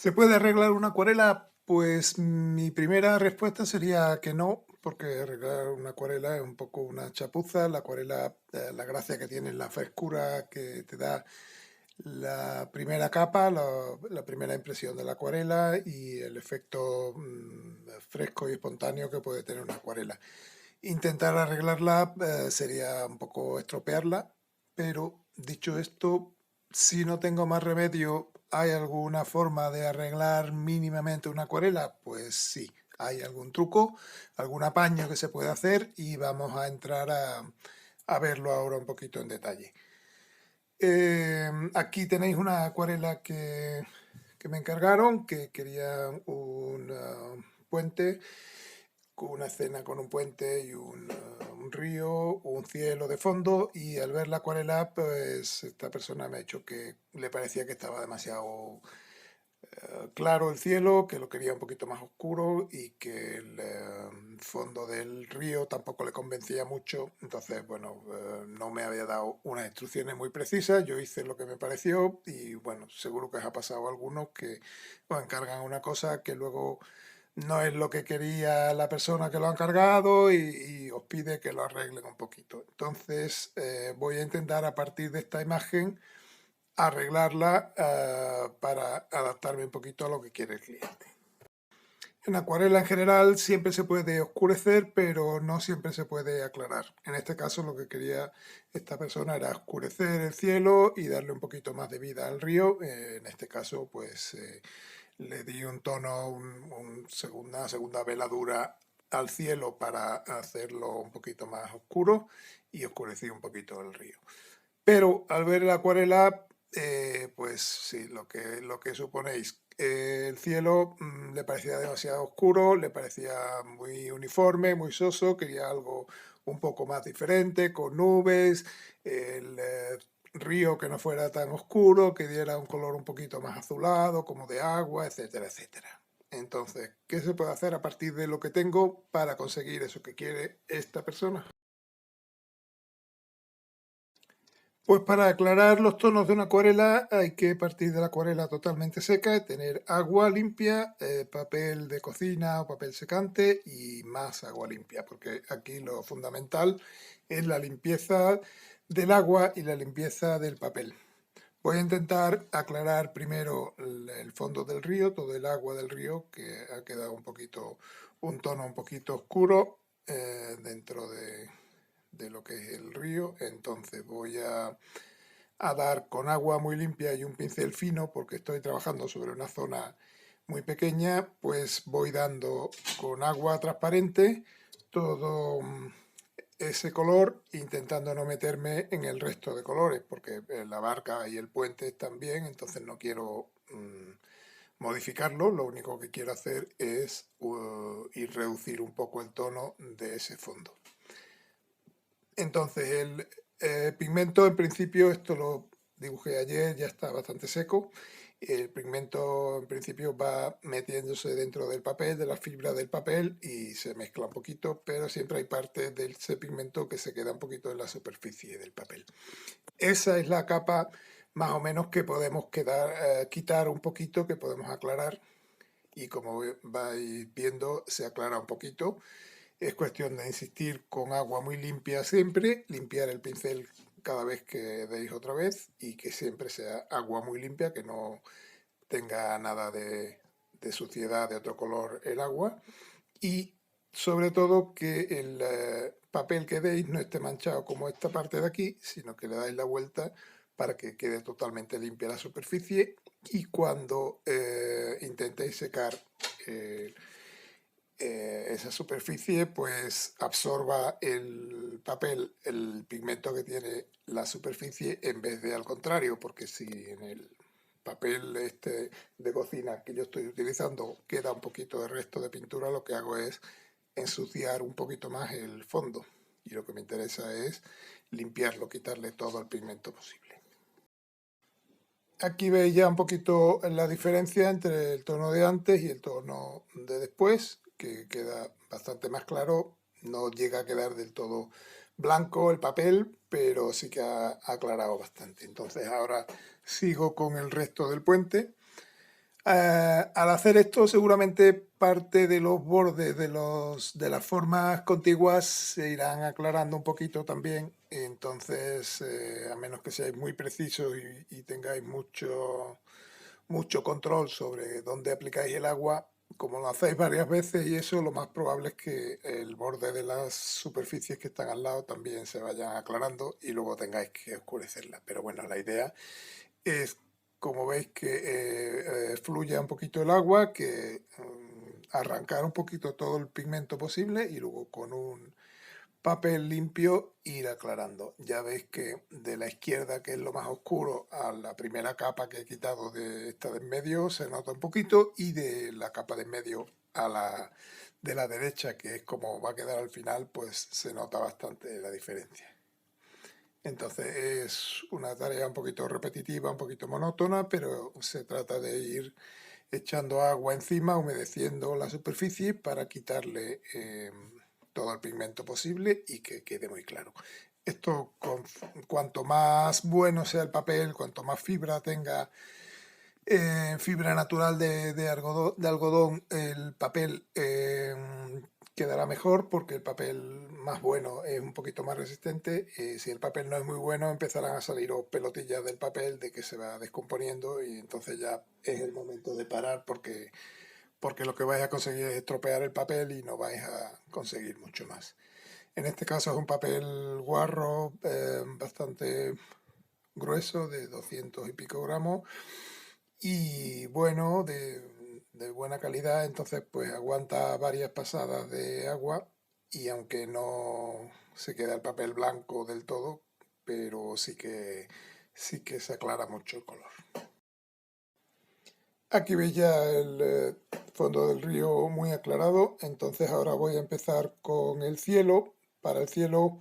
¿Se puede arreglar una acuarela? Pues mi primera respuesta sería que no, porque arreglar una acuarela es un poco una chapuza. La acuarela, la gracia que tiene es la frescura que te da la primera capa, la primera impresión de la acuarela y el efecto fresco y espontáneo que puede tener una acuarela. Intentar arreglarla sería un poco estropearla, pero dicho esto, si no tengo más remedio, ¿hay alguna forma de arreglar mínimamente una acuarela? Pues sí, hay algún truco, algún apaño que se puede hacer y vamos a entrar a verlo ahora un poquito en detalle. Aquí tenéis una acuarela que me encargaron, que quería un puente, con una escena con un puente y un río, un cielo de fondo, y al ver la acuarela, pues esta persona me ha dicho que le parecía que estaba demasiado claro el cielo, que lo quería un poquito más oscuro y que el fondo del río tampoco le convencía mucho. Entonces, bueno, no me había dado unas instrucciones muy precisas, yo hice lo que me pareció y bueno, seguro que os ha pasado a algunos que os encargan una cosa que luego no es lo que quería la persona que lo ha encargado y os pide que lo arreglen un poquito. Entonces voy a intentar a partir de esta imagen arreglarla para adaptarme un poquito a lo que quiere el cliente. En acuarela en general siempre se puede oscurecer, pero no siempre se puede aclarar. En este caso lo que quería esta persona era oscurecer el cielo y darle un poquito más de vida al río. En este caso pues le di un tono, una segunda veladura al cielo para hacerlo un poquito más oscuro y oscurecí un poquito el río. Pero al ver la acuarela, pues sí, lo que suponéis. El cielo le parecía demasiado oscuro, le parecía muy uniforme, muy soso, quería algo un poco más diferente, con nubes, el río que no fuera tan oscuro, que diera un color un poquito más azulado, como de agua, etcétera, etcétera. Entonces, ¿qué se puede hacer a partir de lo que tengo para conseguir eso que quiere esta persona? Pues para aclarar los tonos de una acuarela hay que partir de la acuarela totalmente seca, tener agua limpia, papel de cocina o papel secante y más agua limpia, porque aquí lo fundamental es la limpieza del agua y la limpieza del papel. Voy a intentar aclarar primero el fondo del río, todo el agua del río, que ha quedado un tono un poquito oscuro dentro de lo que es el río. Entonces voy a dar con agua muy limpia y un pincel fino, porque estoy trabajando sobre una zona muy pequeña, pues voy dando con agua transparente todo ese color, intentando no meterme en el resto de colores, porque la barca y el puente están bien, entonces no quiero modificarlo, lo único que quiero hacer es ir reducir un poco el tono de ese fondo. Entonces el pigmento, en principio, esto lo dibujé ayer, ya está bastante seco. El pigmento en principio va metiéndose dentro del papel, de la fibra del papel y se mezcla un poquito, pero siempre hay parte de ese pigmento que se queda un poquito en la superficie del papel. Esa es la capa más o menos que podemos quitar un poquito, que podemos aclarar y como vais viendo se aclara un poquito. Es cuestión de insistir con agua muy limpia siempre, limpiar el pincel cada vez que deis otra vez y que siempre sea agua muy limpia, que no tenga nada de suciedad de otro color el agua y sobre todo que el papel que deis no esté manchado como esta parte de aquí, sino que le dais la vuelta para que quede totalmente limpia la superficie y cuando intentéis secar esa superficie pues absorba el papel, el pigmento que tiene la superficie en vez de al contrario, porque si en el papel este de cocina que yo estoy utilizando queda un poquito de resto de pintura, lo que hago es ensuciar un poquito más el fondo y lo que me interesa es limpiarlo, quitarle todo el pigmento posible. Aquí veis ya un poquito la diferencia entre el tono de antes y el tono de después, que queda bastante más claro. No llega a quedar del todo blanco el papel, pero sí que ha aclarado bastante. Entonces ahora sigo con el resto del puente. Al hacer esto, seguramente parte de los bordes de las formas contiguas se irán aclarando un poquito también. Entonces, a menos que seáis muy precisos y tengáis mucho control sobre dónde aplicáis el agua, como lo hacéis varias veces y eso, lo más probable es que el borde de las superficies que están al lado también se vayan aclarando y luego tengáis que oscurecerla. Pero bueno, la idea es, como veis, que fluya un poquito el agua, que arrancar un poquito todo el pigmento posible y luego con un papel limpio ir aclarando. Ya veis que de la izquierda, que es lo más oscuro, a la primera capa que he quitado de esta de en medio se nota un poquito, y de la capa de en medio a la de la derecha, que es como va a quedar al final, pues se nota bastante la diferencia. Entonces es una tarea un poquito repetitiva, un poquito monótona, pero se trata de ir echando agua encima, humedeciendo la superficie para quitarle todo el pigmento posible y que quede muy claro. Esto, cuanto más bueno sea el papel, cuanto más fibra tenga, fibra natural de algodón, el papel quedará mejor, porque el papel más bueno es un poquito más resistente. Si el papel no es muy bueno, empezarán a salir pelotillas del papel de que se va descomponiendo, y entonces ya es el momento de parar, porque lo que vais a conseguir es estropear el papel y no vais a conseguir mucho más. En este caso es un papel guarro bastante grueso, de 200 y pico gramos, y bueno, de buena calidad. Entonces pues aguanta varias pasadas de agua, y aunque no se queda el papel blanco del todo, pero sí que se aclara mucho el color. Aquí veis ya el fondo del río muy aclarado. Entonces ahora voy a empezar con el cielo. Para el cielo,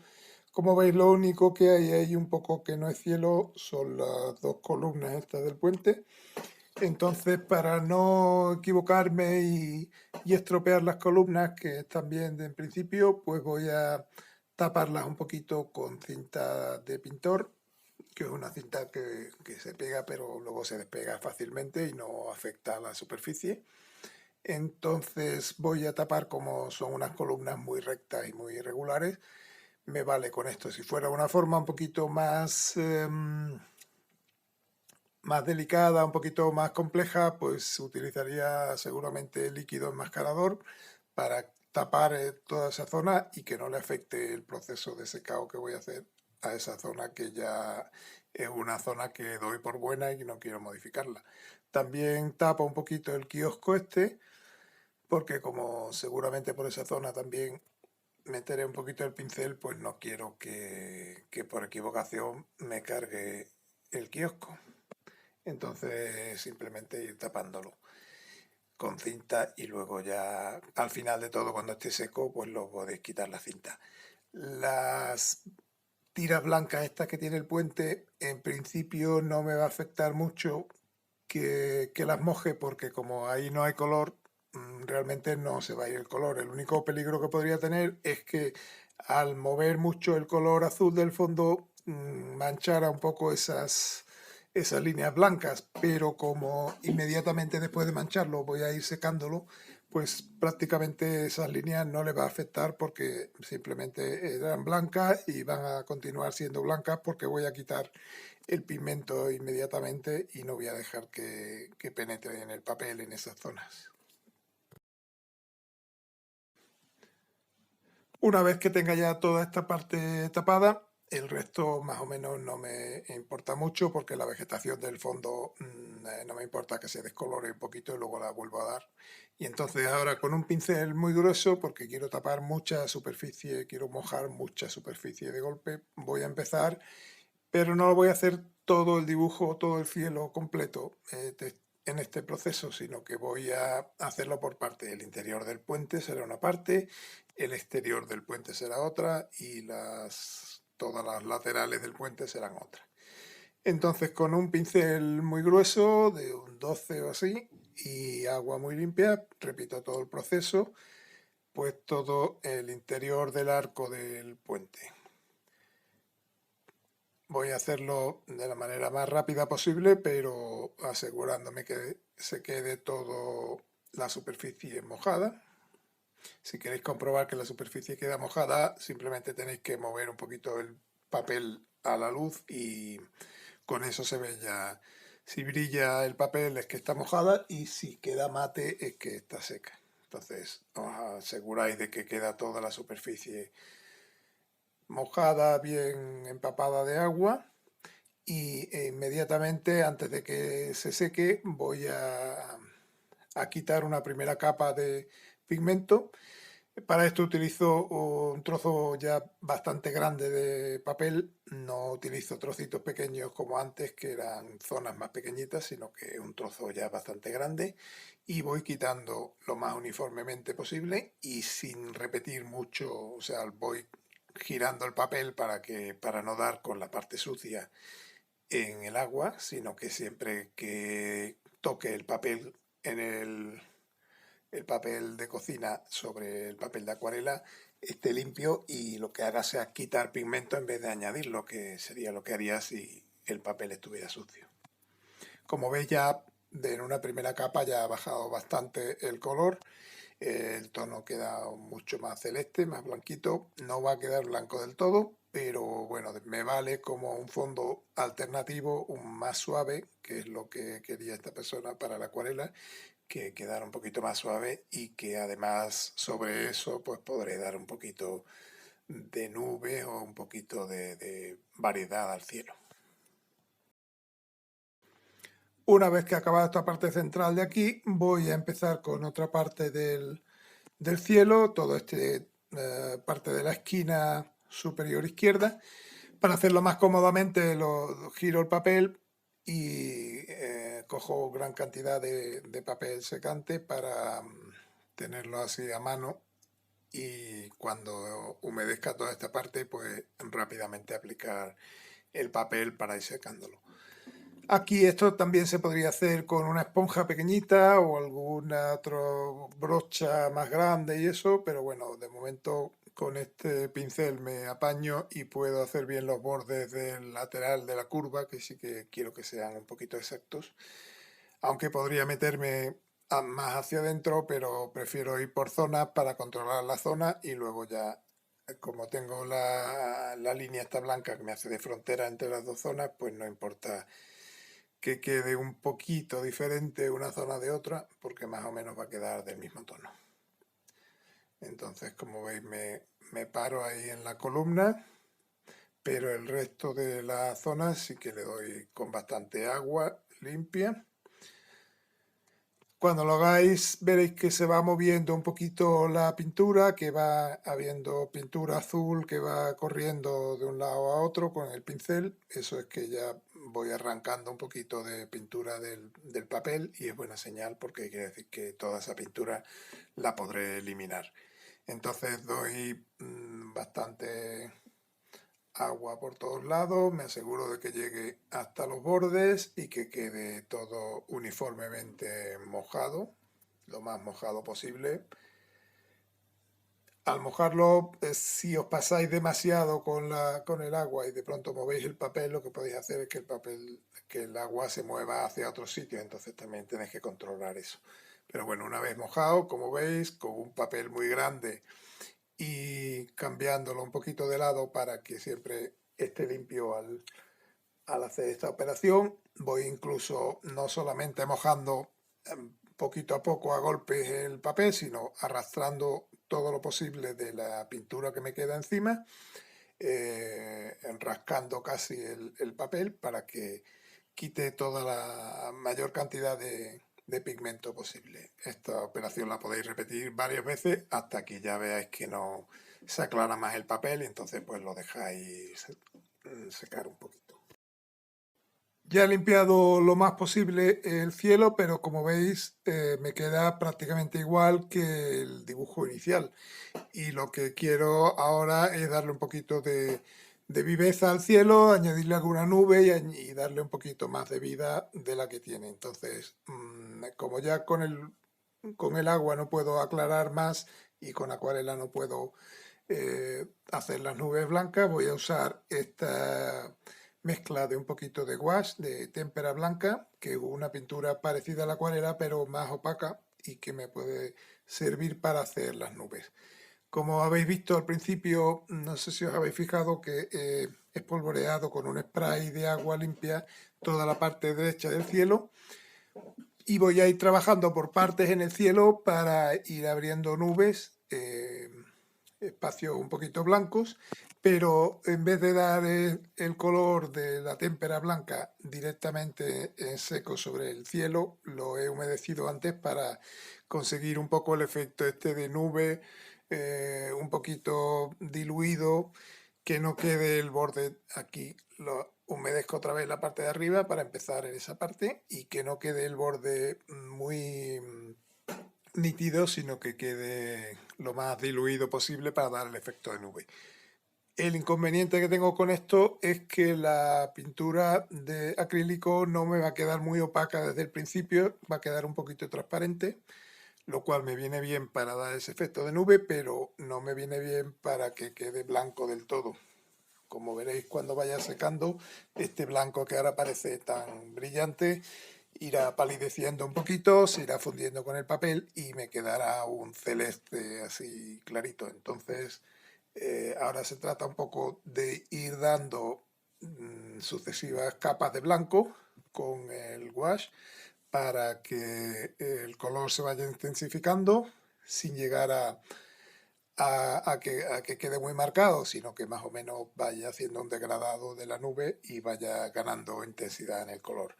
como veis, lo único que hay ahí un poco que no es cielo son las dos columnas estas del puente. Entonces, para no equivocarme y estropear las columnas, que están bien en principio, pues voy a taparlas un poquito con cinta de pintor, que es una cinta que se pega pero luego se despega fácilmente y no afecta a la superficie. Entonces voy a tapar, como son unas columnas muy rectas y muy irregulares, me vale con esto. Si fuera una forma un poquito más delicada, un poquito más compleja, pues utilizaría seguramente líquido enmascarador para tapar toda esa zona y que no le afecte el proceso de secado que voy a hacer a esa zona, que ya es una zona que doy por buena y no quiero modificarla. También tapo un poquito el kiosco este, porque como seguramente por esa zona también meteré un poquito el pincel, pues no quiero que por equivocación me cargue el kiosco. Entonces simplemente ir tapándolo con cinta, y luego ya al final de todo, cuando esté seco, pues lo podéis quitar la cinta. Las tiras blancas estas que tiene el puente, en principio no me va a afectar mucho que las moje, porque como ahí no hay color, realmente no se va a ir el color. El único peligro que podría tener es que al mover mucho el color azul del fondo manchara un poco esas líneas blancas, pero como inmediatamente después de mancharlo voy a ir secándolo, pues prácticamente esas líneas no le va a afectar, porque simplemente eran blancas y van a continuar siendo blancas, porque voy a quitar el pigmento inmediatamente y no voy a dejar que penetre en el papel en esas zonas. Una vez que tenga ya toda esta parte tapada, el resto más o menos no me importa mucho, porque la vegetación del fondo no me importa que se descolore un poquito y luego la vuelvo a dar. Y entonces ahora, con un pincel muy grueso, porque quiero tapar mucha superficie, quiero mojar mucha superficie de golpe, voy a empezar, pero no lo voy a hacer todo el dibujo, todo el cielo completo en este proceso, sino que voy a hacerlo por parte. El interior del puente será una parte, el exterior del puente será otra, y todas las laterales del puente serán otra. Entonces, con un pincel muy grueso, de un 12 o así, y agua muy limpia, repito todo el proceso, pues todo el interior del arco del puente. voy a hacerlo de la manera más rápida posible, pero asegurándome que se quede todo la superficie mojada. Si queréis comprobar que la superficie queda mojada, simplemente tenéis que mover un poquito el papel a la luz y con eso se ve ya. Si brilla el papel es que está mojada y si queda mate es que está seca. Entonces os aseguráis de que queda toda la superficie mojada, bien empapada de agua y inmediatamente antes de que se seque voy a quitar una primera capa de pigmento. Para esto utilizo un trozo ya bastante grande de papel, no utilizo trocitos pequeños como antes, que eran zonas más pequeñitas, sino que un trozo ya bastante grande y voy quitando lo más uniformemente posible y sin repetir mucho, o sea, voy girando el papel para no dar con la parte sucia en el agua, sino que siempre que toque el papel en el papel de cocina sobre el papel de acuarela esté limpio y lo que haga sea quitar pigmento en vez de añadirlo, que sería lo que haría si el papel estuviera sucio. Como veis ya en una primera capa ya ha bajado bastante el color, el tono queda mucho más celeste, más blanquito, no va a quedar blanco del todo, pero bueno, me vale como un fondo alternativo, un más suave, que es lo que quería esta persona para la acuarela, que quedara un poquito más suave y que además sobre eso pues podré dar un poquito de nube o un poquito de variedad al cielo. Una vez que ha acabado esta parte central de aquí, voy a empezar con otra parte del cielo, todo este parte de la esquina superior izquierda. Para hacerlo más cómodamente lo giro el papel y cojo gran cantidad de papel secante para tenerlo así a mano y cuando humedezca toda esta parte pues rápidamente aplicar el papel para ir secándolo. Aquí esto también se podría hacer con una esponja pequeñita o alguna otra brocha más grande y eso, pero bueno, de momento con este pincel me apaño y puedo hacer bien los bordes del lateral de la curva, que sí que quiero que sean un poquito exactos. Aunque podría meterme más hacia adentro, pero prefiero ir por zonas para controlar la zona y luego ya, como tengo la línea esta blanca que me hace de frontera entre las dos zonas, pues no importa que quede un poquito diferente una zona de otra, porque más o menos va a quedar del mismo tono. Entonces, como veis, me paro ahí en la columna, pero el resto de la zona sí que le doy con bastante agua limpia. Cuando lo hagáis veréis que se va moviendo un poquito la pintura, que va habiendo pintura azul que va corriendo de un lado a otro con el pincel. Eso es que ya voy arrancando un poquito de pintura del papel y es buena señal porque quiere decir que toda esa pintura la podré eliminar. Entonces doy bastante agua por todos lados, me aseguro de que llegue hasta los bordes y que quede todo uniformemente mojado, lo más mojado posible. Al mojarlo, si os pasáis demasiado con el agua y de pronto movéis el papel, lo que podéis hacer es que el agua se mueva hacia otro sitio, entonces también tenéis que controlar eso. Pero bueno, una vez mojado, como veis, con un papel muy grande y cambiándolo un poquito de lado para que siempre esté limpio al hacer esta operación. Voy incluso no solamente mojando poquito a poco a golpes el papel, sino arrastrando todo lo posible de la pintura que me queda encima, rascando casi el papel para que quite toda la mayor cantidad de pigmento posible. Esta operación la podéis repetir varias veces hasta que ya veáis que no se aclara más el papel y entonces pues lo dejáis secar un poquito. Ya he limpiado lo más posible el cielo, pero como veis me queda prácticamente igual que el dibujo inicial. Y lo que quiero ahora es darle un poquito de viveza al cielo, añadirle alguna nube y darle un poquito más de vida de la que tiene. Entonces, como ya con el agua no puedo aclarar más y con acuarela no puedo hacer las nubes blancas, voy a usar esta mezcla de un poquito de gouache, de témpera blanca, que es una pintura parecida a la acuarela, pero más opaca y que me puede servir para hacer las nubes. Como habéis visto al principio, no sé si os habéis fijado que he espolvoreado con un spray de agua limpia toda la parte derecha del cielo y voy a ir trabajando por partes en el cielo para ir abriendo nubes, espacios un poquito blancos, pero en vez de dar el color de la témpera blanca directamente en seco sobre el cielo, lo he humedecido antes para conseguir un poco el efecto este de nube, un poquito diluido, que no quede el borde aquí. Lo humedezco otra vez la parte de arriba para empezar en esa parte y que no quede el borde muy nítido, sino que quede lo más diluido posible para dar el efecto de nube. El inconveniente que tengo con esto es que la pintura de acrílico no me va a quedar muy opaca desde el principio, va a quedar un poquito transparente, lo cual me viene bien para dar ese efecto de nube, pero no me viene bien para que quede blanco del todo. Como veréis cuando vaya secando, este blanco que ahora parece tan brillante irá palideciendo un poquito, se irá fundiendo con el papel y me quedará un celeste así clarito. Entonces, ahora se trata un poco de ir dando sucesivas capas de blanco con el gouache para que el color se vaya intensificando sin llegar a que quede muy marcado, sino que más o menos vaya haciendo un degradado de la nube y vaya ganando intensidad en el color.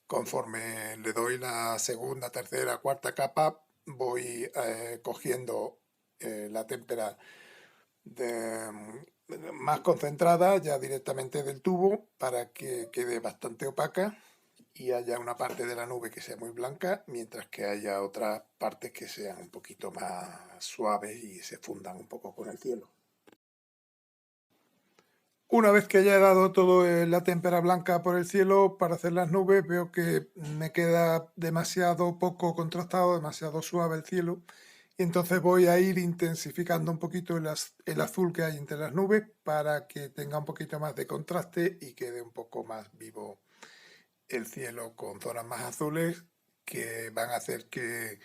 Conforme le doy la segunda, tercera, cuarta capa, voy cogiendo la témpera más concentrada ya directamente del tubo para que quede bastante opaca y haya una parte de la nube que sea muy blanca, mientras que haya otras partes que sean un poquito más suaves y se fundan un poco con el cielo. Una vez que haya dado todo la témpera blanca por el cielo para hacer las nubes, veo que me queda demasiado poco contrastado, demasiado suave el cielo. Y entonces voy a ir intensificando un poquito el azul que hay entre las nubes para que tenga un poquito más de contraste y quede un poco más vivo el cielo con zonas más azules que van a hacer que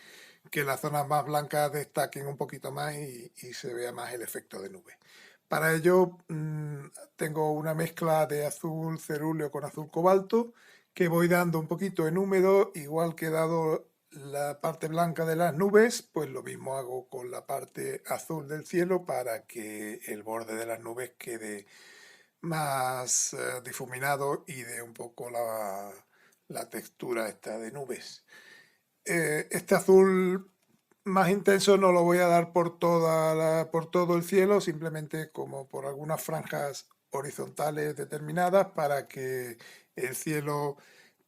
las zonas más blancas destaquen un poquito más y se vea más el efecto de nube. Para ello tengo una mezcla de azul cerúleo con azul cobalto que voy dando un poquito en húmedo, igual que he dado la parte blanca de las nubes, pues lo mismo hago con la parte azul del cielo para que el borde de las nubes quede más difuminado y de un poco la textura esta de nubes. Este azul más intenso no lo voy a dar por todo el cielo, simplemente como por algunas franjas horizontales determinadas para que el cielo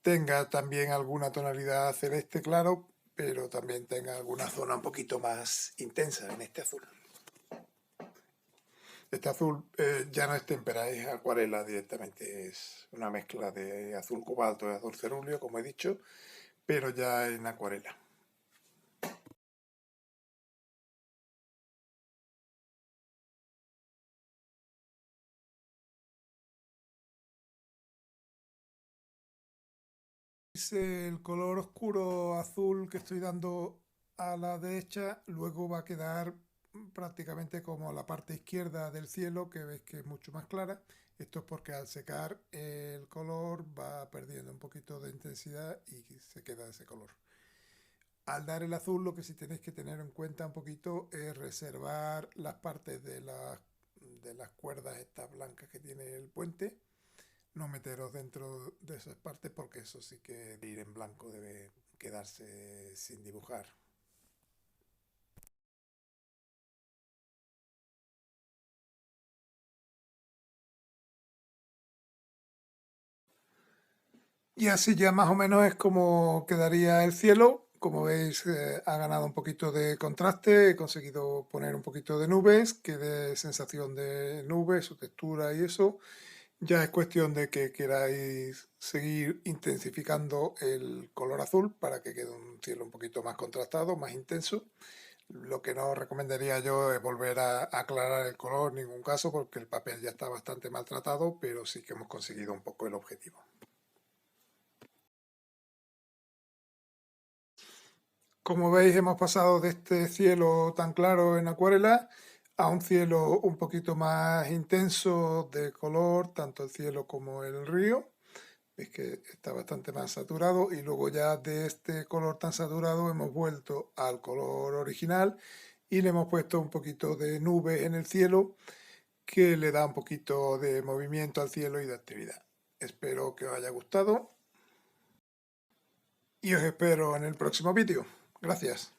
tenga también alguna tonalidad celeste claro, pero también tenga alguna zona un poquito más intensa en este azul. Este azul ya no es témpera, es acuarela directamente, es una mezcla de azul cobalto y azul cerúleo, como he dicho, pero ya en acuarela. El color oscuro azul que estoy dando a la derecha luego va a quedar prácticamente como la parte izquierda del cielo, que veis que es mucho más clara. Esto es porque al secar el color va perdiendo un poquito de intensidad y se queda ese color. Al dar el azul, lo que sí tenéis que tener en cuenta un poquito es reservar las partes de las cuerdas estas blancas que tiene el puente. No meteros dentro de esas partes porque eso sí que de ir en blanco debe quedarse sin dibujar. Y así ya más o menos es como quedaría el cielo. Como veis, ha ganado un poquito de contraste, he conseguido poner un poquito de nubes, que dé sensación de nubes, su textura y eso. Ya es cuestión de que queráis seguir intensificando el color azul para que quede un cielo un poquito más contrastado, más intenso. Lo que no recomendaría yo es volver a aclarar el color en ningún caso, porque el papel ya está bastante maltratado, pero sí que hemos conseguido un poco el objetivo. Como veis, hemos pasado de este cielo tan claro en acuarela a un cielo un poquito más intenso de color, tanto el cielo como el río. Veis que está bastante más saturado, y luego ya de este color tan saturado hemos vuelto al color original y le hemos puesto un poquito de nubes en el cielo, que le da un poquito de movimiento al cielo y de actividad. Espero que os haya gustado y os espero en el próximo vídeo. Gracias.